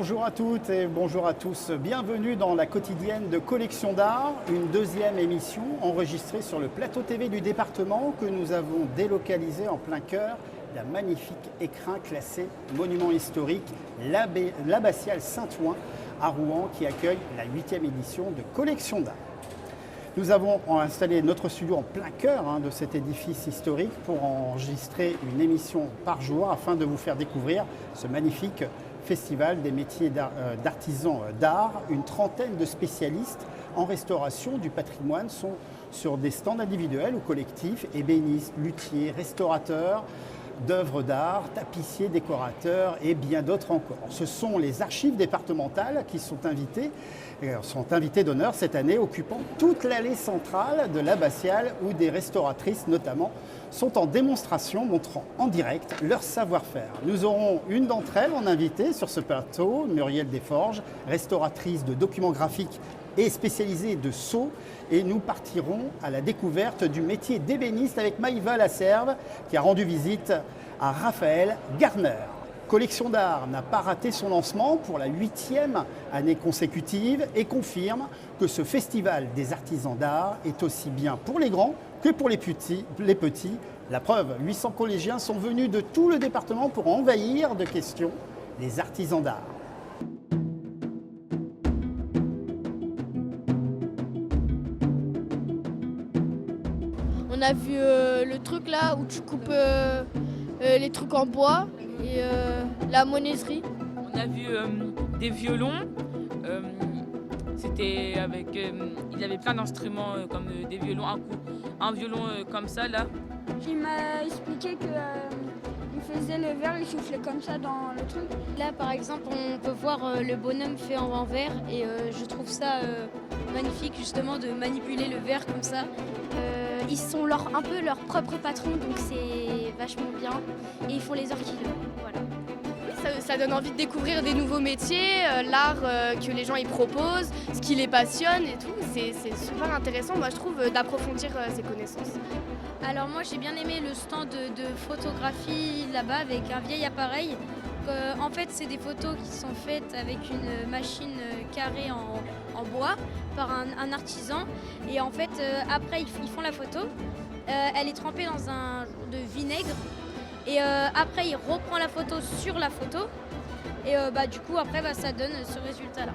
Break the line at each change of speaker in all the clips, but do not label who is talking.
Bonjour à toutes et bonjour à tous. Bienvenue dans la quotidienne de Collection d'Art, une deuxième émission enregistrée sur le plateau TV du département que nous avons délocalisé en plein cœur d'un magnifique écrin classé monument historique, l'abbatiale Saint-Ouen à Rouen qui accueille la 8e édition de Collection d'Art. Nous avons installé notre studio en plein cœur de cet édifice historique pour enregistrer une émission par jour afin de vous faire découvrir ce magnifique festival des métiers d'artisans d'art. Une trentaine de spécialistes en restauration du patrimoine sont sur des stands individuels ou collectifs, ébénistes, luthiers, restaurateurs d'œuvres d'art, tapissiers, décorateurs et bien d'autres encore. Ce sont les archives départementales qui sont invités d'honneur cette année, occupant toute l'allée centrale de l'abbatiale où des restauratrices notamment sont en démonstration, montrant en direct leur savoir-faire. Nous aurons une d'entre elles en invité sur ce plateau, Muriel Desforges, restauratrice de documents graphiques et spécialisée de sceaux, et nous partirons à la découverte du métier d'ébéniste avec Maïva Lasserve qui a rendu visite à Raphaël Garner. Collection d'Art n'a pas raté son lancement pour la 8e année consécutive et confirme que ce festival des artisans d'art est aussi bien pour les grands que pour les petits. La preuve, 800 collégiens sont venus de tout le département pour envahir de questions les artisans d'art.
On a vu le truc là où tu coupes les trucs en bois et la menuiserie.
On a vu des violons. C'était avec. Il avait plein d'instruments comme des violons, un violon comme ça là.
Il m'a expliqué que il faisait le verre, il soufflait comme ça dans le truc.
Là par exemple on peut voir le bonhomme fait en verre et je trouve ça magnifique justement de manipuler le verre comme ça.
Ils sont un peu leur propre patron, donc c'est vachement bien. Et ils font les heures qu'ils veulent. Voilà.
Oui, ça donne envie de découvrir des nouveaux métiers, l'art que les gens y proposent, ce qui les passionne et tout. C'est super intéressant, moi je trouve, d'approfondir ces connaissances.
Alors moi j'ai bien aimé le stand de photographie là-bas avec un vieil appareil. En fait c'est des photos qui sont faites avec une machine carrée en bois par un artisan. Et en fait après ils font la photo, elle est trempée dans un genre de vinaigre. Et après il reprend la photo sur la photo. Et du coup après ça donne ce résultat-là.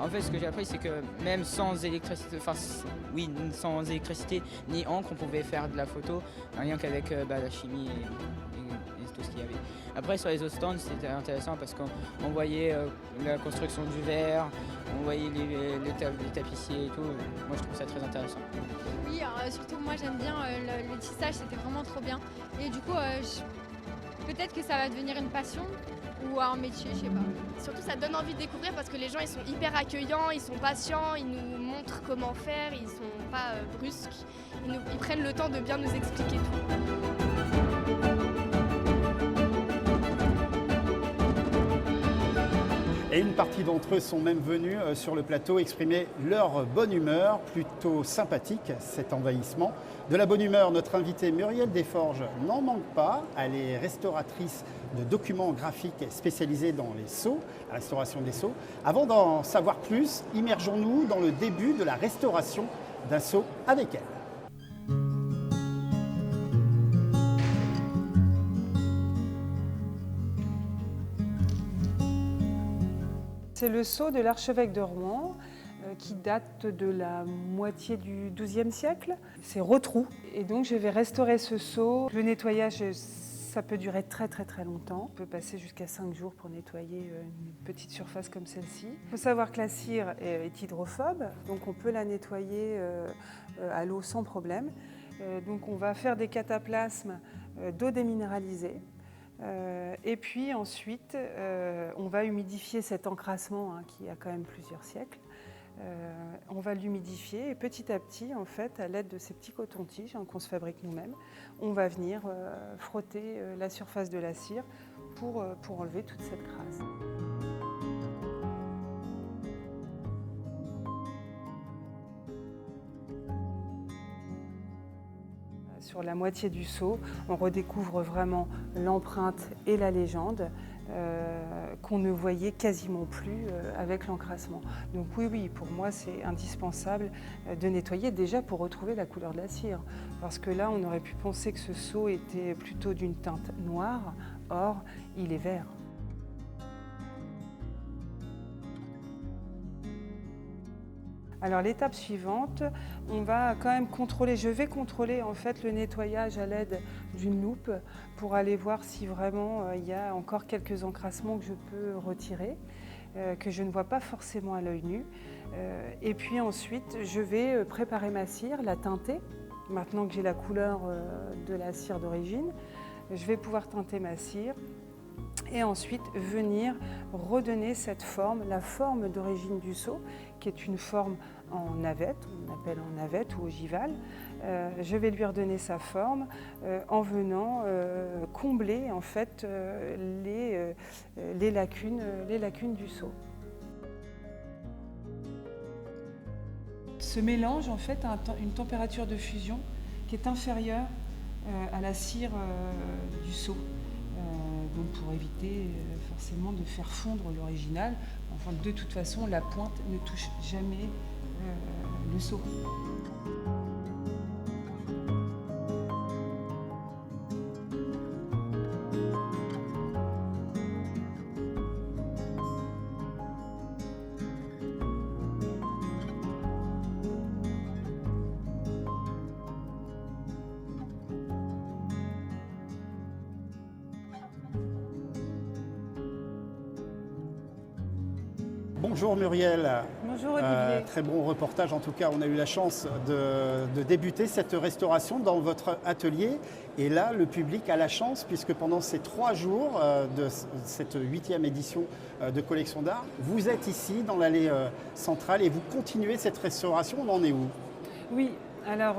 En fait, ce que j'ai appris, c'est que même sans électricité, sans électricité ni encre, on pouvait faire de la photo, rien qu'avec la chimie et tout ce qu'il y avait. Après, sur les autres stands, c'était intéressant parce qu'on voyait la construction du verre, on voyait les tapissiers et tout. Moi, je trouve ça très intéressant.
Oui, surtout moi, j'aime bien le tissage, c'était vraiment trop bien. Et du coup, peut-être que ça va devenir une passion ou un métier, je sais pas.
Surtout ça donne envie de découvrir parce que les gens ils sont hyper accueillants, ils sont patients, ils nous montrent comment faire, ils sont pas brusques, ils prennent le temps de bien nous expliquer tout.
Et une partie d'entre eux sont même venus sur le plateau exprimer leur bonne humeur, plutôt sympathique cet envahissement. De la bonne humeur, notre invitée Muriel Desforges n'en manque pas. Elle est restauratrice de documents graphiques spécialisée dans les sceaux, la restauration des sceaux. Avant d'en savoir plus, immergeons-nous dans le début de la restauration d'un sceau avec elle.
C'est le sceau de l'archevêque de Rouen qui date de la moitié du XIIe siècle. C'est Rotrou. Et donc je vais restaurer ce sceau. Le nettoyage, ça peut durer très longtemps. On peut passer jusqu'à 5 jours pour nettoyer une petite surface comme celle-ci. Il faut savoir que la cire est hydrophobe, donc on peut la nettoyer à l'eau sans problème. Donc on va faire des cataplasmes d'eau déminéralisée. Et puis ensuite, on va humidifier cet encrassement qui a quand même plusieurs siècles. On va l'humidifier et petit à petit, en fait, à l'aide de ces petits cotons-tiges qu'on se fabrique nous-mêmes, on va venir frotter la surface de la cire pour enlever toute cette crasse. Sur la moitié du seau, on redécouvre vraiment l'empreinte et la légende. qu'on ne voyait quasiment plus avec l'encrassement. Donc oui, pour moi c'est indispensable de nettoyer déjà pour retrouver la couleur de la cire. Parce que là on aurait pu penser que ce seau était plutôt d'une teinte noire, or il est vert. Alors l'étape suivante, on va quand même contrôler, je vais contrôler en fait le nettoyage à l'aide d'une loupe pour aller voir si vraiment il y a encore quelques encrassements que je peux retirer, que je ne vois pas forcément à l'œil nu. Et puis ensuite, je vais préparer ma cire, la teinter. Maintenant que j'ai la couleur de la cire d'origine, je vais pouvoir teinter ma cire. Et ensuite venir redonner cette forme, la forme d'origine du seau, qui est une forme en navette, on appelle en navette ou ogivale. Je vais lui redonner sa forme en venant combler en fait les lacunes du seau. Ce mélange en fait a une température de fusion qui est inférieure à la cire du seau. Donc pour éviter forcément de faire fondre l'original. Enfin, de toute façon, la pointe ne touche jamais le seau.
Bonjour Muriel.
Bonjour Olivier.
Très bon reportage, en tout cas on a eu la chance de débuter cette restauration dans votre atelier. Et là le public a la chance puisque pendant ces 3 jours de cette 8e édition de Collection d'Art, vous êtes ici dans l'allée centrale et vous continuez cette restauration, on en est où?
Oui, alors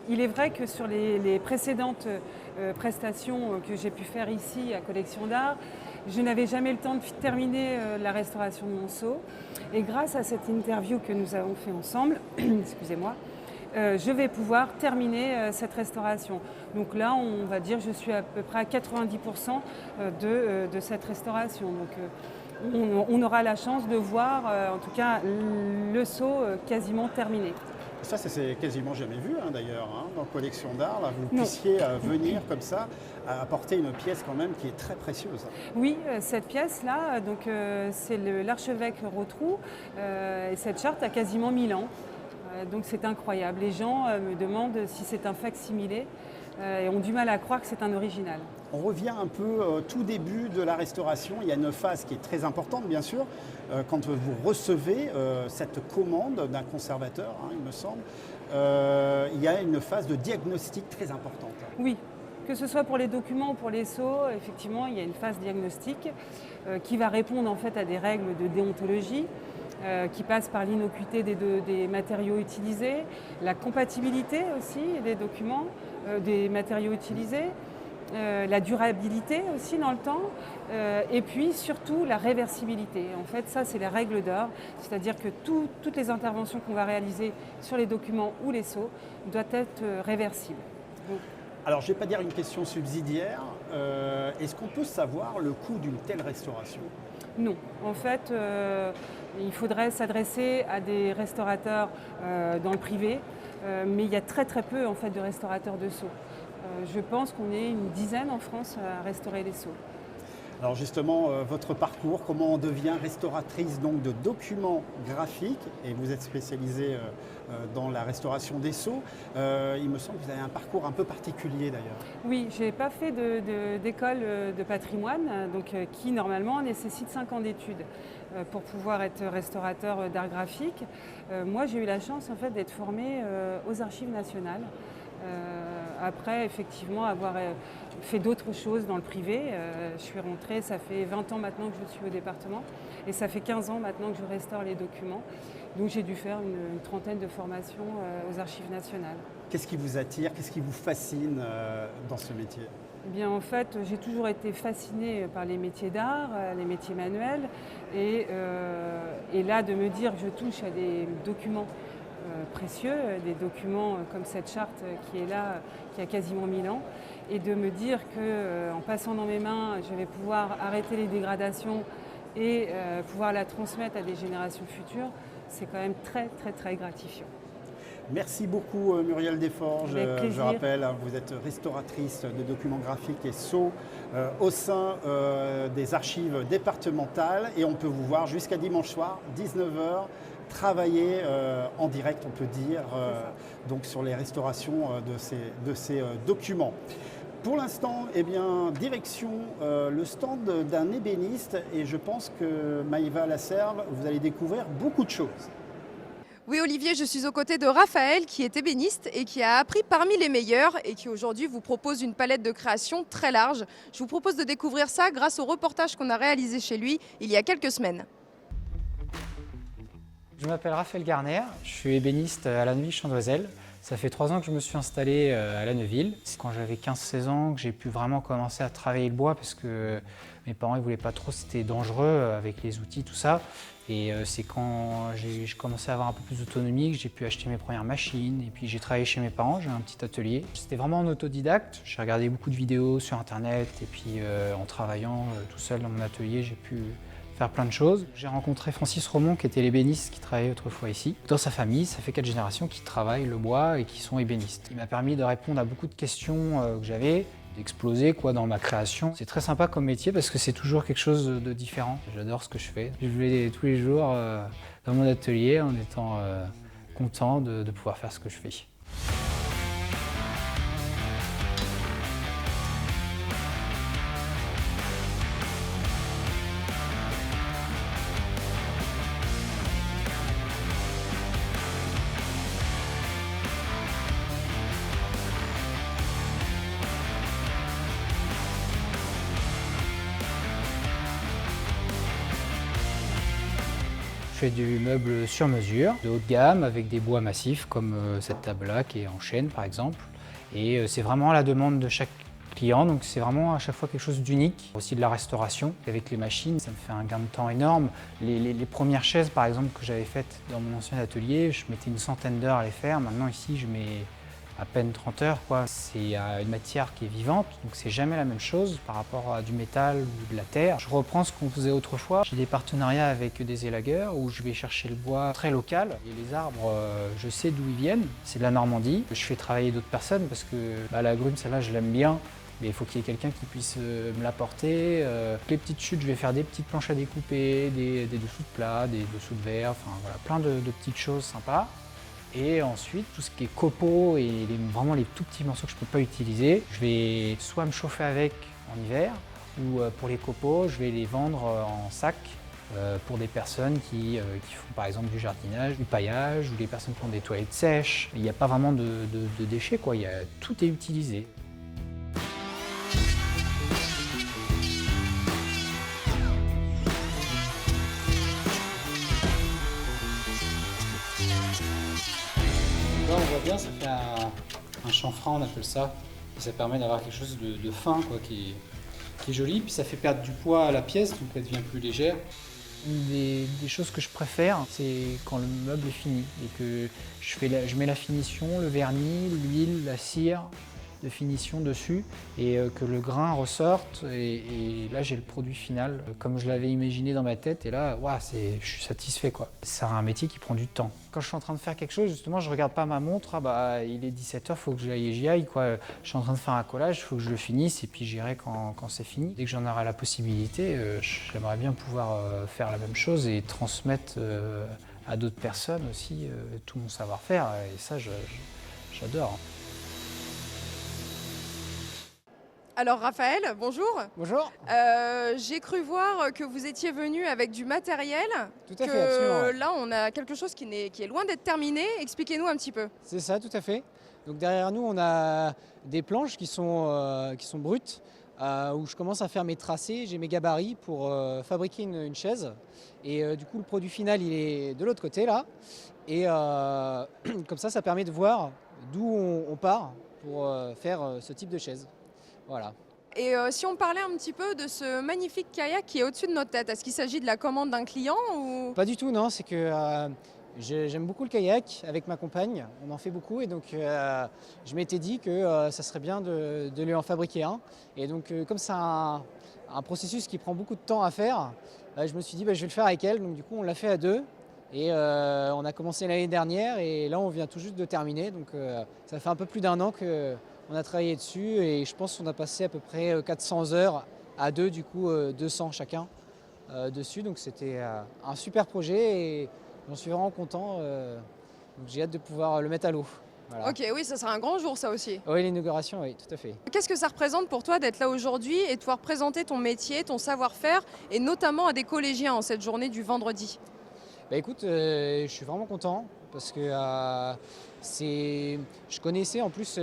il est vrai que sur les précédentes prestations que j'ai pu faire ici à Collection d'Art, je n'avais jamais le temps de terminer la restauration de mon seau. Et grâce à cette interview que nous avons fait ensemble, excusez-moi, je vais pouvoir terminer cette restauration. Donc là, on va dire que je suis à peu près à 90% de cette restauration. Donc on aura la chance de voir, en tout cas, le seau quasiment terminé.
Ça, c'est quasiment jamais vu d'ailleurs, dans Collection d'Art. Là, vous puissiez venir comme ça, apporter une pièce quand même qui est très précieuse.
Oui, cette pièce-là, donc c'est l'archevêque Rotrou, et cette charte a quasiment 1000 ans. Donc c'est incroyable. Les gens me demandent si c'est un facsimilé et ont du mal à croire que c'est un original.
On revient un peu au tout début de la restauration. Il y a une phase qui est très importante, bien sûr, quand vous recevez cette commande d'un conservateur, il me semble. Il y a une phase de diagnostic très importante.
Oui, que ce soit pour les documents ou pour les seaux, effectivement, il y a une phase diagnostique qui va répondre en fait à des règles de déontologie. Qui passe par l'innocuité des matériaux utilisés, la compatibilité aussi des documents, des matériaux utilisés, la durabilité aussi dans le temps, et puis surtout la réversibilité. En fait, ça c'est les règles d'or, c'est-à-dire que toutes les interventions qu'on va réaliser sur les documents ou les seaux doivent être réversibles. Donc,
alors je ne vais pas dire une question subsidiaire, est-ce qu'on peut savoir le coût d'une telle restauration ?
Non, en fait, il faudrait s'adresser à des restaurateurs dans le privé, mais il y a très peu en fait, de restaurateurs de seaux. Je pense qu'on est une dizaine en France à restaurer les seaux.
Alors justement, votre parcours, comment on devient restauratrice donc, de documents graphiques, et vous êtes spécialisée dans la restauration des seaux. Il me semble que vous avez un parcours un peu particulier d'ailleurs.
Oui, je n'ai pas fait d'école de patrimoine, donc, qui normalement nécessite 5 ans d'études pour pouvoir être restaurateur d'art graphique. Moi, j'ai eu la chance en fait, d'être formée aux Archives nationales. Après, effectivement, avoir fait d'autres choses dans le privé. Je suis rentrée, ça fait 20 ans maintenant que je suis au département et ça fait 15 ans maintenant que je restaure les documents. Donc j'ai dû faire une trentaine de formations aux Archives nationales.
Qu'est-ce qui vous attire, qu'est-ce qui vous fascine dans ce métier ?
Eh bien, en fait, j'ai toujours été fascinée par les métiers d'art, les métiers manuels. Et là, de me dire que je touche à des documents précieux, des documents comme cette charte qui est là, qui a quasiment 1000 ans, et de me dire qu'en passant dans mes mains, je vais pouvoir arrêter les dégradations et pouvoir la transmettre à des générations futures, c'est quand même très très très gratifiant.
Merci beaucoup Muriel Desforges.
Avec plaisir.
Je rappelle, vous êtes restauratrice de documents graphiques et sceaux au sein des archives départementales et on peut vous voir jusqu'à dimanche soir, 19h, travailler en direct, on peut dire, donc sur les restaurations de ces documents. Pour l'instant, eh bien, direction le stand d'un ébéniste et je pense que Maïva Lasserve, vous allez découvrir beaucoup de choses.
Oui Olivier, je suis aux côtés de Raphaël qui est ébéniste et qui a appris parmi les meilleurs et qui aujourd'hui vous propose une palette de création très large. Je vous propose de découvrir ça grâce au reportage qu'on a réalisé chez lui il y a quelques semaines.
Je m'appelle Raphaël Garner, je suis ébéniste à la Neuville-Chandoiselle. Ça fait 3 ans que je me suis installé à la Neuville. C'est quand j'avais 15-16 ans que j'ai pu vraiment commencer à travailler le bois parce que mes parents ne voulaient pas trop, c'était dangereux avec les outils, tout ça. Et c'est quand j'ai commencé à avoir un peu plus d'autonomie que j'ai pu acheter mes premières machines. Et puis j'ai travaillé chez mes parents, j'ai un petit atelier. C'était vraiment en autodidacte. J'ai regardé beaucoup de vidéos sur internet et puis en travaillant tout seul dans mon atelier, j'ai pu faire plein de choses. J'ai rencontré Francis Romont qui était l'ébéniste qui travaillait autrefois ici. Dans sa famille, ça fait 4 générations qui travaillent le bois et qui sont ébénistes. Il m'a permis de répondre à beaucoup de questions que j'avais, d'exploser dans ma création. C'est très sympa comme métier parce que c'est toujours quelque chose de différent. J'adore ce que je fais. Je vais tous les jours dans mon atelier en étant content de pouvoir faire ce que je fais. Je fais du meuble sur mesure, de haut de gamme, avec des bois massifs comme cette table-là qui est en chêne par exemple. Et c'est vraiment à la demande de chaque client, donc c'est vraiment à chaque fois quelque chose d'unique. Aussi de la restauration. Avec les machines, ça me fait un gain de temps énorme. Les premières chaises par exemple que j'avais faites dans mon ancien atelier, je mettais une centaine d'heures à les faire. Maintenant ici, je mets à peine 30 heures. C'est une matière qui est vivante, donc c'est jamais la même chose par rapport à du métal ou de la terre. Je reprends ce qu'on faisait autrefois. J'ai des partenariats avec des élagueurs où je vais chercher le bois très local. Et les arbres, je sais d'où ils viennent, c'est de la Normandie. Je fais travailler d'autres personnes parce que la grume, celle-là, je l'aime bien. Mais il faut qu'il y ait quelqu'un qui puisse me l'apporter. Les petites chutes, je vais faire des petites planches à découper, des dessous de plat, des dessous de verre, enfin voilà, plein de petites choses sympas. Et ensuite, tout ce qui est copeaux et vraiment les tout petits morceaux que je ne peux pas utiliser, je vais soit me chauffer avec en hiver, ou pour les copeaux, je vais les vendre en sac pour des personnes qui font par exemple du jardinage, du paillage, ou des personnes qui font des toilettes sèches. Il n'y a pas vraiment de déchets, tout est utilisé. Là, on voit bien, ça fait un chanfrein, on appelle ça. Et ça permet d'avoir quelque chose de fin, qui est joli. Puis ça fait perdre du poids à la pièce, donc elle devient plus légère. Une des choses que je préfère, c'est quand le meuble est fini et que je mets la finition, le vernis, l'huile, la cire de finition dessus et que le grain ressorte et là j'ai le produit final comme je l'avais imaginé dans ma tête et là je suis satisfait C'est un métier qui prend du temps. Quand je suis en train de faire quelque chose, justement, je regarde pas ma montre, il est 17h, faut que j'y aille. Je suis en train de faire un collage, il faut que je le finisse et puis j'irai quand c'est fini. Dès que j'en aurai la possibilité, j'aimerais bien pouvoir faire la même chose et transmettre à d'autres personnes aussi tout mon savoir-faire et ça j'adore.
Alors Raphaël, bonjour.
Bonjour.
J'ai cru voir que vous étiez venu avec du matériel.
Tout à fait, absolument.
Là, on a quelque chose qui est loin d'être terminé. Expliquez-nous un petit peu.
C'est ça, tout à fait. Donc derrière nous, on a des planches qui sont brutes, où je commence à faire mes tracés, j'ai mes gabarits pour fabriquer une chaise. Et du coup, le produit final, il est de l'autre côté, là. Et comme ça permet de voir d'où on part pour faire ce type de chaise. Voilà.
Et si on parlait un petit peu de ce magnifique kayak qui est au-dessus de notre tête, est-ce qu'il s'agit de la commande d'un client ou...
Pas du tout, non. C'est que
J'aime beaucoup le kayak avec ma compagne, on en fait beaucoup et donc je m'étais dit que ça serait bien de lui en fabriquer un. Et donc comme c'est un processus qui prend beaucoup de temps à faire, je me suis dit je vais le faire avec elle. Donc du coup on l'a fait à deux et on a commencé l'année dernière et là on vient tout juste de terminer. Donc ça fait un peu plus d'1 an qu'on a travaillé dessus et je pense qu'on a passé à peu près 400 heures à deux, du coup 200 chacun dessus. Donc c'était un super projet et j'en suis vraiment content, donc j'ai hâte de pouvoir le mettre à l'eau. Voilà.
Ok, oui, ça sera un grand jour ça aussi.
Oui, l'inauguration, oui, tout à fait.
Qu'est-ce que ça représente pour toi d'être là aujourd'hui et de pouvoir présenter ton métier, ton savoir-faire, et notamment à des collégiens en cette journée du vendredi?
Écoute, je suis vraiment content parce que je connaissais en plus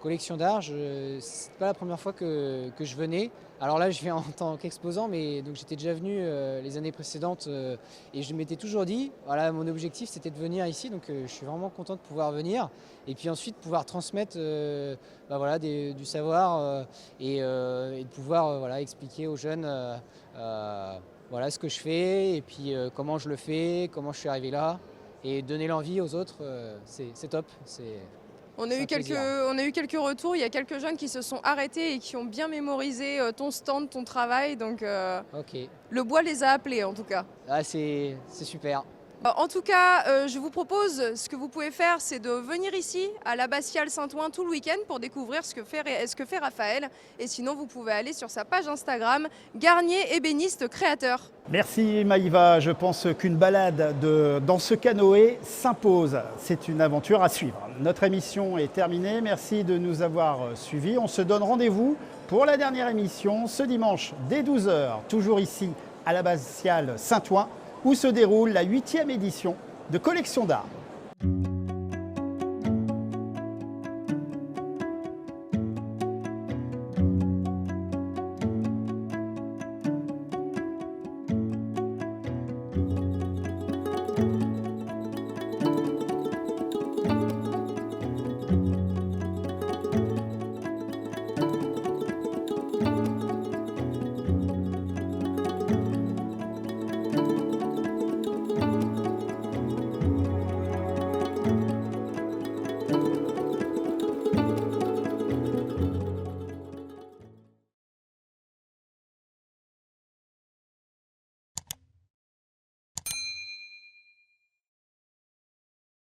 Collection d'Art, c'est pas la première fois que je venais. Alors là, je viens en tant qu'exposant, mais donc j'étais déjà venu les années précédentes et je m'étais toujours dit, voilà, mon objectif c'était de venir ici, donc je suis vraiment content de pouvoir venir et puis ensuite pouvoir transmettre voilà, du savoir et de pouvoir voilà, expliquer aux jeunes voilà, ce que je fais et puis comment je le fais, comment je suis arrivé là et donner l'envie aux autres, c'est top.
On a eu quelques retours, il y a quelques jeunes qui se sont arrêtés et qui ont bien mémorisé ton stand, ton travail, donc le bois les a appelés en tout cas.
Ah, c'est super.
En tout cas, je vous propose, ce que vous pouvez faire, c'est de venir ici à l'Abbatiale Saint-Ouen tout le week-end pour découvrir ce que fait Raphaël. Et sinon, vous pouvez aller sur sa page Instagram, Garnier ébéniste créateur.
Merci Maïva, je pense qu'une balade dans ce canoë s'impose. C'est une aventure à suivre. Notre émission est terminée, merci de nous avoir suivis. On se donne rendez-vous pour la dernière émission ce dimanche dès 12h, toujours ici à l'Abbatiale Saint-Ouen, où se déroule la 8e édition de Collection d'Art.